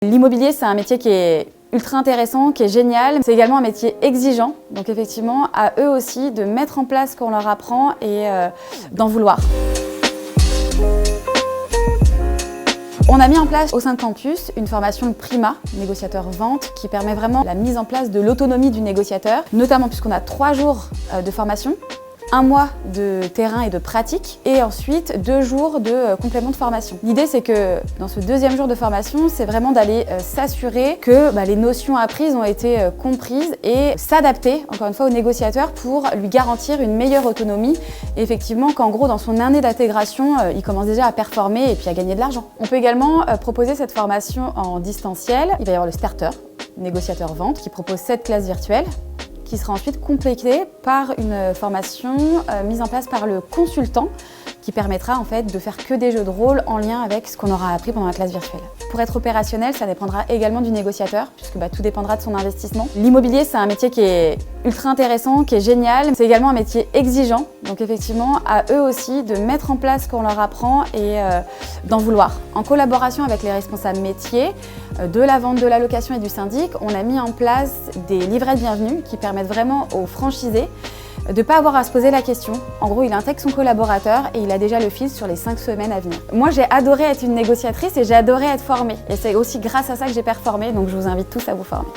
L'immobilier, c'est un métier qui est ultra intéressant, qui est génial. C'est également un métier exigeant. Donc effectivement, à eux aussi de mettre en place ce qu'on leur apprend et d'en vouloir. On a mis en place au sein de Campus une formation Prima, négociateur vente, qui permet vraiment la mise en place de l'autonomie du négociateur, notamment puisqu'on a 3 jours de formation, 1 mois de terrain et de pratique et ensuite 2 jours de complément de formation. L'idée, c'est que dans ce 2e jour de formation, c'est vraiment d'aller s'assurer que les notions apprises ont été comprises et s'adapter, encore une fois, au négociateur pour lui garantir une meilleure autonomie et effectivement qu'en gros, dans son année d'intégration, il commence déjà à performer et puis à gagner de l'argent. On peut également proposer cette formation en distanciel. Il va y avoir le starter, négociateur vente, qui propose 7 classes virtuelles, qui sera ensuite complétée par une formation mise en place par le consultant qui permettra en fait de faire que des jeux de rôle en lien avec ce qu'on aura appris pendant la classe virtuelle. Pour être opérationnel, ça dépendra également du négociateur puisque tout dépendra de son investissement. L'immobilier, c'est un métier qui est ultra intéressant, qui est génial. C'est également un métier exigeant. Donc effectivement, à eux aussi de mettre en place ce qu'on leur apprend et d'en vouloir. En collaboration avec les responsables métiers de la vente, de la location et du syndic, on a mis en place des livrets de bienvenue qui permettent vraiment aux franchisés de ne pas avoir à se poser la question. En gros, il intègre son collaborateur et il a déjà le fil sur les 5 semaines à venir. Moi, j'ai adoré être une négociatrice et j'ai adoré être formée. Et c'est aussi grâce à ça que j'ai performé, donc je vous invite tous à vous former.